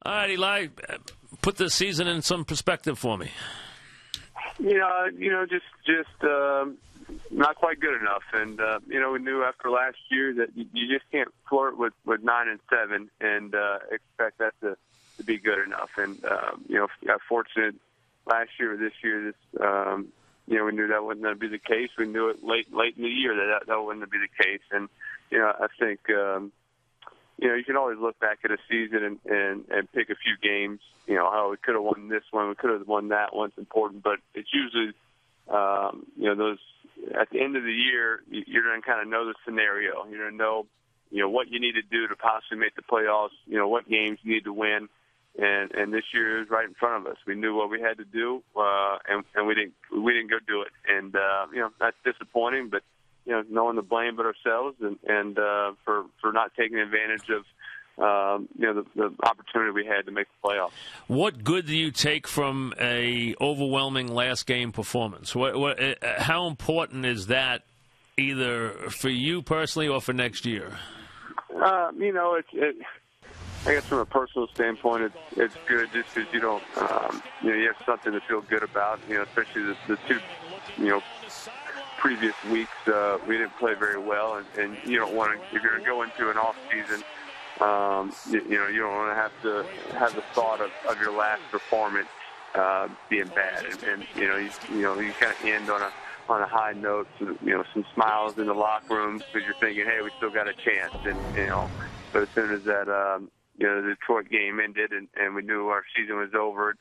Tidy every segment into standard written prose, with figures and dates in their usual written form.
All right, Eli, put this season in some perspective for me. Just not quite good enough. And, we knew after last year that you just can't flirt with 9-7 and expect that to be good enough. And, got fortunate last year or this year, we knew that wasn't going to be the case. We knew it late in the year that wasn't going to be the case. And, I think, you can always look back at a season and pick a few games, how we could have won this one, we could have won that one's important. But it's usually, those at the end of the year, you're going to kind of know the scenario. You're going to know, what you need to do to possibly make the playoffs, what games you need to win. And this year is right in front of us. We knew what we had to do, and we didn't go do it. And, that's disappointing, but, no one to blame but ourselves and for not taking advantage of, the opportunity we had to make the playoffs. What good do you take from a overwhelming last game performance? How important is that either for you personally or for next year? I guess from a personal standpoint, it's good just because you don't, you have something to feel good about, especially the two, previous weeks, we didn't play very well, and you don't want to, if you're going to go into an off season, you don't want to have the thought of your last performance being bad, and you kind of end on a high note, some smiles in the locker room because you're thinking, hey, we still got a chance, and but as soon as that the Detroit game ended and we knew our season was over, it's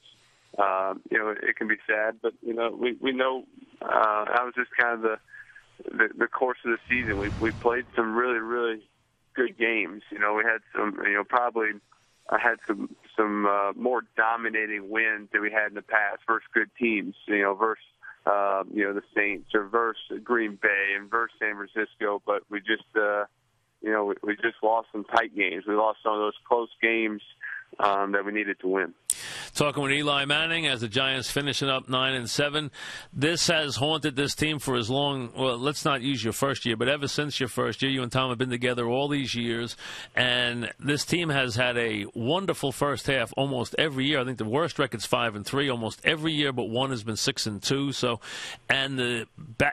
it can be sad, but we know that was just kind of the course of the season. We played some really, really good games. We had some, probably had some more dominating wins than we had in the past versus good teams. Versus the Saints or versus Green Bay and versus San Francisco, but we just we just lost some tight games. We lost some of those close games that we needed to win. Talking with Eli Manning as the Giants finishing up 9-7. This has haunted this team for as long, well, let's not use your first year, but ever since your first year, you and Tom have been together all these years, and this team has had a wonderful first half almost every year. I think the worst record's 5-3 almost every year, but one has been 6-2. So, and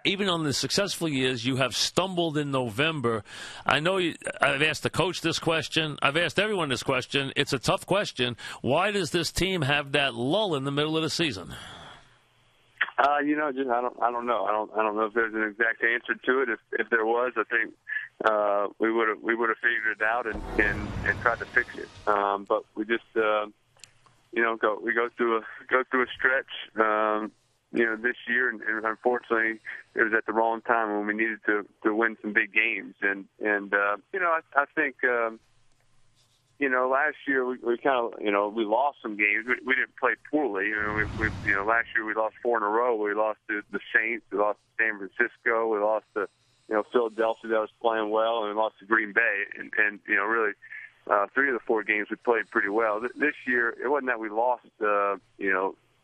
even on the successful years, you have stumbled in November. I know I've asked the coach this question. I've asked everyone this question. It's a tough question. Why does this team have that lull in the middle of the season? I don't know. I don't know if there's an exact answer to it. If there was, I think we would have figured it out and tried to fix it. But we just we go through a stretch this year, and unfortunately it was at the wrong time when we needed to win some big games. And I think. Last year we kind of, we lost some games. We didn't play poorly. Last year we lost 4 in a row. We lost to the Saints. We lost to San Francisco. We lost to, Philadelphia that was playing well, and we lost to Green Bay. And really, 3 of the 4 games we played pretty well. This year, it wasn't that we lost, the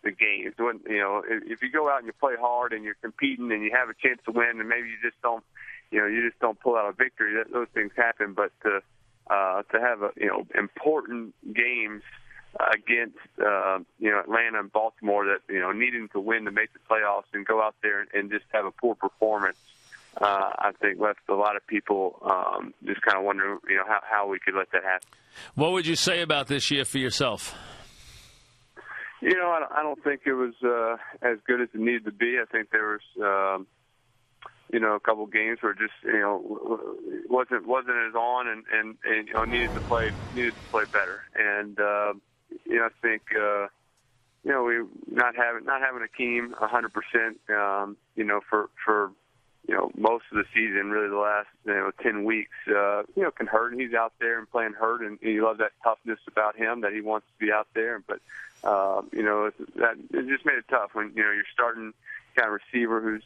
games. It wasn't, if you go out and you play hard and you're competing and you have a chance to win, and maybe you just don't pull out a victory. Those things happen, but to have important games against Atlanta and Baltimore that needing to win to make the playoffs and go out there and just have a poor performance, I think left a lot of people just kind of wondering how we could let that happen. What would you say about this year for yourself? I don't think it was as good as it needed to be. I think there was a couple games where just wasn't as on and needed to play better. And I think we not having Akeem 100%. For most of the season, really the last 10 weeks, can hurt. And he's out there and playing hurt, and you love that toughness about him that he wants to be out there. But it just made it tough when you're starting kind of receiver who's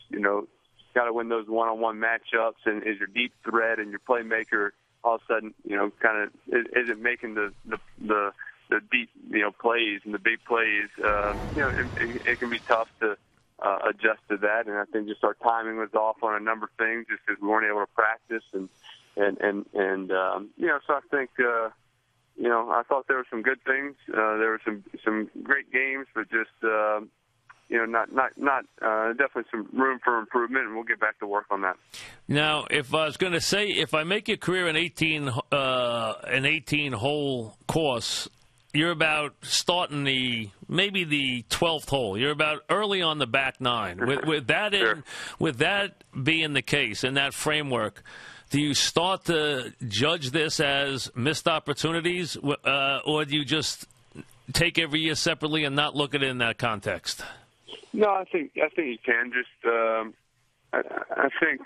got to win those one-on-one matchups and is your deep threat and your playmaker all of a sudden kind of isn't making the deep plays and the big plays. It can be tough to adjust to that, and I think just our timing was off on a number of things just because we weren't able to practice and so I think I thought there were some good things. There were some great games, but just not definitely some room for improvement, and we'll get back to work on that. Now, if I was going to say, if I make your career an 18 hole course, you're about starting maybe the 12th hole. You're about early on the back nine. With that Sure. with that being the case in that framework, do you start to judge this as missed opportunities, or do you just take every year separately and not look at it in that context? No, I think you can. Just I think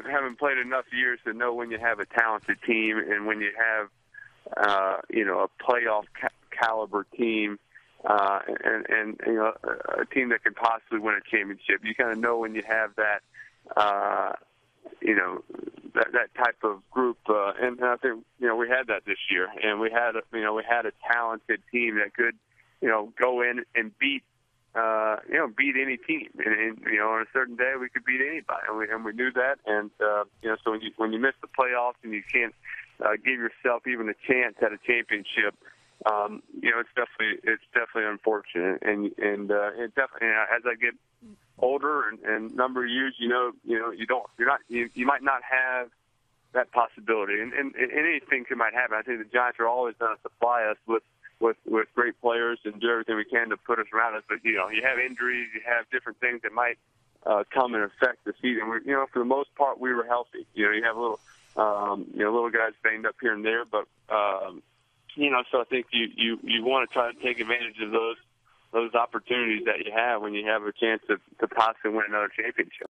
having played enough years to know when you have a talented team and when you have a playoff caliber team and a team that could possibly win a championship. You kind of know when you have that. That type of group, and I think we had that this year, and we had a talented team that could go in and beat any team, and on a certain day we could beat anybody, and we knew that, and so when you miss the playoffs and you can't give yourself even a chance at a championship, it's definitely unfortunate, and it definitely as I get older and number of years, you might not have that possibility, and anything might happen. I think the Giants are always going to supply us with great players and do everything we can to put us around us. But you have injuries, you have different things that might come and affect the season. For the most part, we were healthy. You have little guys banged up here and there, but so I think you want to try to take advantage of those opportunities that you have when you have a chance to possibly win another championship.